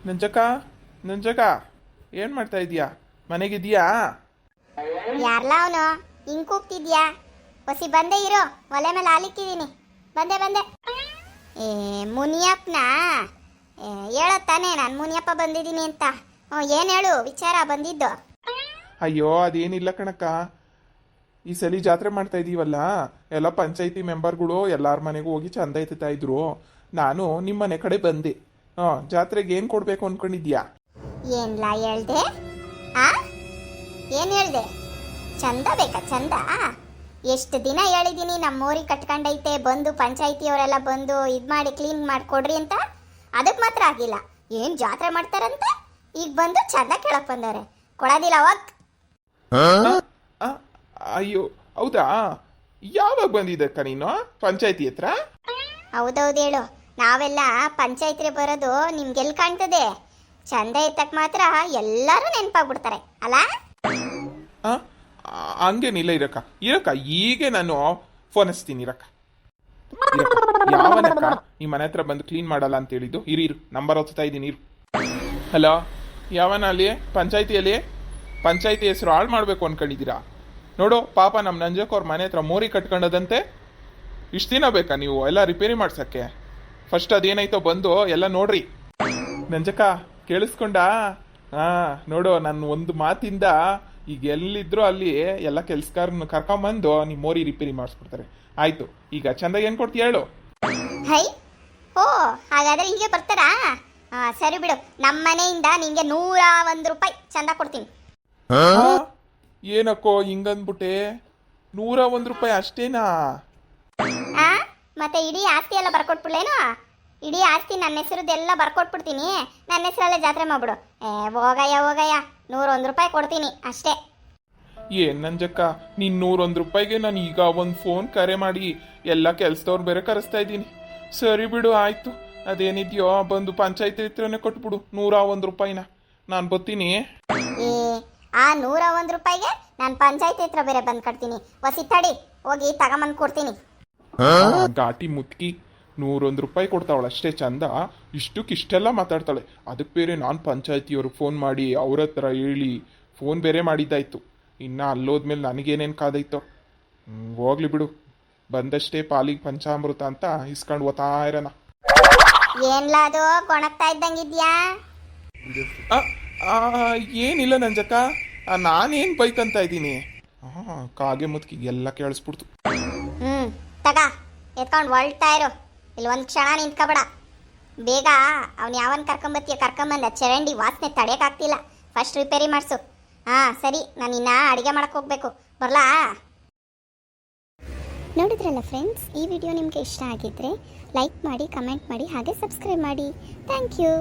ನಂಜಕ್ಕ ನಂಜಕ್ಕ ಏನು ಮಾಡ್ತಾ ಇದೀಯಾ? ಮನೆಗಿದೀಯಾ? ಯಾರ್ಲ ಅವನು ಹಿಂಗ್ ಕೂಗ್ತಿದ್ಯಾ? ಹೊಸಿ ಬಂದೆ ಇರೋ, ಒಲೆ ಮೇಲೆ ಹಾಲಿಕ್ಕಿದೀನಿ. ಬಂದೆ ಬಂದೆ. ಏ ಮುನಿಯಪ್ಪನ ಹೇಳತ್ತಾನೆ ನಾನು ಮುನಿಯಪ್ಪ ಬಂದಿದ್ದೀನಿ ಅಂತ. ಏನು ಹೇಳು ವಿಚಾರ ಬಂದಿದ್ದು? ಅಯ್ಯೋ ಅದೇನಿಲ್ಲ ಕಣಕ್ಕ, ಈ ಸಲ ಜಾತ್ರೆ ಮಾಡ್ತಾ ಇದೀವಲ್ಲ, ಎಲ್ಲ ಪಂಚಾಯತಿ ಮೆಂಬರ್ಗಳು ಎಲ್ಲಾರ ಮನೆಗೂ ಹೋಗಿ ಚಂದ ಎತ್ತುತ್ತಾ ಇದ್ರು. ನಾನು ನಿಮ್ಮ ಮನೆ ಕಡೆ ಬಂದೆ. ಜಾತ್ರೆಗೆ ಏನು ಕೊಡ್ಬೇಕು ಅನ್ಕೊಂಡಿದ್ಯಾ? ಏನ್ಲ ಹೇಳ್ದೆ? ಆ ಏನು ಹೇಳ್ದೆ? ಚಂದ ಬೇಕಾ? ಚಂದ ಎಷ್ಟು ದಿನ ಹೇಳಿದ್ದೀನಿ ನಮ್ಮೂರಿಗೆ ಕಟ್ಕೊಂಡೈತೆ, ಬಂದು ಪಂಚಾಯತಿಯವರೆಲ್ಲ ಬಂದು ಇದು ಮಾಡಿ ಕ್ಲೀನ್ ಮಾಡಿಕೊಡ್ರಿ ಅಂತ. ಅದಕ್ಕೆ ಮಾತ್ರ ಆಗಿಲ್ಲ. ಏನು ಜಾತ್ರೆ ಮಾಡ್ತಾರಂತೆ, ಈಗ ಬಂದು ಚಂದ ಕೇಳಕ್ ಬಂದವ್ರೆ. ಕೊಡೋದಿಲ್ಲ ಹೋಗ್. ಆ, ಅಯ್ಯೋ ಹೌದಾ? ಯಾವಾಗ ಬಂದಿದ್ದಕ್ಕ ನೀನು ಪಂಚಾಯತಿ ಹತ್ರ? ಹೌದೌದು ಹೇಳು. ನಾವೆಲ್ಲ ಪಂಚಾಯತ್ರಿ ಬರೋದು ನಿಮ್ಗೆಲ್ಲಿ ಕಾಣ್ತದೆ? ಚಂದ ಎತ್ತಕ್ ಮಾತ್ರ ಎಲ್ಲರೂ ನೆನಪಾಗ್ಬಿಡ್ತಾರೆ ಅಲ್ಲ? ಆ, ಹಂಗೇನಿಲ್ಲ ಇರಕ್ಕ. ಇರಕ್ಕ ಈಗ ನಾನು ಫೋನ್ ಹಚ್ತೀನಿ ಇರಕ್ಕ. ಯಾವನಕ್ಕ ನಿಮ್ಮ ಮನೆ ಹತ್ರ ಬಂದು ಕ್ಲೀನ್ ಮಾಡಲ್ಲ ಅಂತ ಹೇಳಿದ್ದು? ಇರು ನಂಬರ್ ಓದ್ತಾ ಇದ್ದೀನಿ ಇರು. ಹಲೋ, ಯಾವನ ಅಲ್ಲಿ ಪಂಚಾಯತಿಯಲ್ಲಿ? ಪಂಚಾಯತಿ ಹೆಸರು ಹಾಳು ಮಾಡಬೇಕು ಅನ್ಕೊಂಡಿದ್ದೀರಾ? ನೋಡು ಪಾಪ ನಮ್ಮ ನಂಜಕ್ ಅವ್ರ ಮನೆ ಹತ್ರ ಮೋರಿ ಕಟ್ಕೊಂಡದಂತೆ. ಇಷ್ಟು ದಿನ ಬೇಕಾ ನೀವು ಎಲ್ಲ ರಿಪೇರಿ ಮಾಡ್ಸಕ್ಕೆ? ಫಸ್ಟ್ ಅದೇನಾಯ್ತೋ ಬಂದು ಎಲ್ಲ ನೋಡ್ರಿ. ನಂಜಕ್ಕ ಕೇಳಿಸ್ಕೊಂಡ? ನೋಡು ನನ್ನ ಒಂದು ಮಾತಿಂದ ಈಗ ಎಲ್ಲಿದ್ರು ಅಲ್ಲಿ ಎಲ್ಲ ಕೆಲ್ಸಗಾರನ್ನ ಕರ್ಕೊಂಬಂದು ನಿಮ್ಮ ಮೋರಿ ರಿಪೇರಿ ಮಾಡಿಸ್ಬಿಡ್ತಾರೆ. ಆಯ್ತು, ಈಗ ಚಂದ ಏನು ಕೊಡ್ತೀಯ ಹೇಳು? ಹೈ ಓ, ಹಾಗಾದ್ರೆ ಹೀಗೆ ಬರ್ತಾರಾ? ಸರಿ ಬಿಡು, ನಮ್ಮ ಮನೆಯಿಂದ ನಿಂಗೆ 101 ರೂಪಾಯಿ ಚಂದ ಕೊಡ್ತೀನಿ. ಏನಕ್ಕೋ ಹಿಂಗಂದ್ಬಿಟ್ಟೆ? 101 ರೂಪಾಯಿ ಅಷ್ಟೇನಾ? ಮತ್ತೆ ಇಡೀ ಆಸ್ತಿ ಎಲ್ಲ ಬರ್ಕೊಟ್ಬಿಡ್ಲೇನು? ಇಡೀ ಆಸ್ತಿ ನನ್ನ ಹೆಸರದ್ದೆಲ್ಲ ಬರ್ಕೊಟ್ಬಿಡ್ತೀನಿ. ನನ್ನ ಹೆಸರಲ್ಲೇ ಜಾತ್ರೆ ಮಾಡ್ಬಿಡು. ಹೋಗಯ್ಯ 101 ರೂಪಾಯಿ ಕೊಡ್ತೀನಿ ಅಷ್ಟೇ. ಏನ್ ನಂಜಕ್ಕ, ನೀನ್ 101 ರೂಪಾಯಿಗೆ ನಾನು ಈಗ ಒಂದು ಫೋನ್ ಕರೆ ಮಾಡಿ ಎಲ್ಲ ಕೆಲ್ಸದವ್ರು ಬೇರೆ ಕರೆಸ್ತಾ ಇದ್ದೀನಿ. ಸರಿ ಬಿಡು ಆಯ್ತು, ಅದೇನಿದ್ಯೋ ಬಂದು ಪಂಚಾಯತಿ ಹತ್ರನೇ ಕೊಟ್ಬಿಡು 101 ರೂಪಾಯಿನ. ನಾನು ಬರ್ತೀನಿ. ಆ 101 ರೂಪಾಯಿಗೆ ನಾನು ಪಂಚಾಯತಿ ಹತ್ರ ಬೇರೆ ಬಂದು ಕಟ್ತೀನಿ. ಹೊಸಿ ತಡಿ, ಹೋಗಿ ತಗೊಂಬಂದು ಕೊಡ್ತೀನಿ. ಘಾಟಿ ಮುತ್ಕಿ 101 ರೂಪಾಯಿ ಕೊಡ್ತಾವಳ ಅಷ್ಟೇ ಚಂದ, ಇಷ್ಟಕ್ಕಿಷ್ಟೆಲ್ಲ ಮಾತಾಡ್ತಾಳೆ. ಅದಕ್ಕೆ ಬೇರೆ ನಾನು ಪಂಚಾಯತಿಯವ್ರಿಗೆ ಫೋನ್ ಮಾಡಿ ಅವ್ರ ಹತ್ರ ಹೇಳಿ ಫೋನ್ ಬೇರೆ ಮಾಡಿದ್ದಾಯ್ತು. ಇನ್ನು ಅಲ್ಲೋದ್ಮೇಲೆ ನನಗೇನೇನು ಕಾದೈತೋ. ಹೋಗ್ಲಿ ಬಿಡು, ಬಂದಷ್ಟೇ ಪಾಲಿಗೆ ಪಂಚಾಮೃತ ಅಂತ ಇಸ್ಕೊಂಡು ಓದ್ತಾ ಇರೋಣ. ಏನ್ಲ ಅದು ಗೊಣಗ್ತಾ ಇದ್ದಂಗಿದ್ಯಾ? ಏನಿಲ್ಲ ನಂಜಕ್ಕ, ನಾನೇನು ಬೈಕಂತ ಇದ್ದೀನಿ. ಕಾಗೆ ಮುತ್ಕಿಗೆ ಎಲ್ಲ ಕೇಳಿಸ್ಬಿಡ್ತು. ತಗ ಎತ್ಕೊಂಡು ಹೊಲ್ತಾ ಇರು. ಇಲ್ಲಿ ಒಂದು ಕ್ಷಣ ನಿಂತ್ಕೊಬೇಡ. ಬೇಗ ಅವ್ನು ಯಾವನ್ ಕರ್ಕೊಂಬತ್ತೀಯ ಕರ್ಕೊಂಬಂದ. ಚರಂಡಿ ವಾಸನೆ ತಡೆಯೋಕ್ಕಾಗ್ತಿಲ್ಲ. ಫಸ್ಟ್ ರಿಪೇರಿ ಮಾಡಿಸು. ಸರಿ, ನಾನು ಇನ್ನ ಅಡುಗೆ ಮಾಡಕ್ಕೆ ಹೋಗ್ಬೇಕು. ಬರ್ಲಾ? ನೋಡಿದ್ರಲ್ಲ ಫ್ರೆಂಡ್ಸ್, ಈ ವಿಡಿಯೋ ನಿಮಗೆ ಇಷ್ಟ ಆಗಿದ್ರೆ ಲೈಕ್ ಮಾಡಿ, ಕಮೆಂಟ್ ಮಾಡಿ, ಹಾಗೆ ಸಬ್ಸ್ಕ್ರೈಬ್ ಮಾಡಿ. Thank you.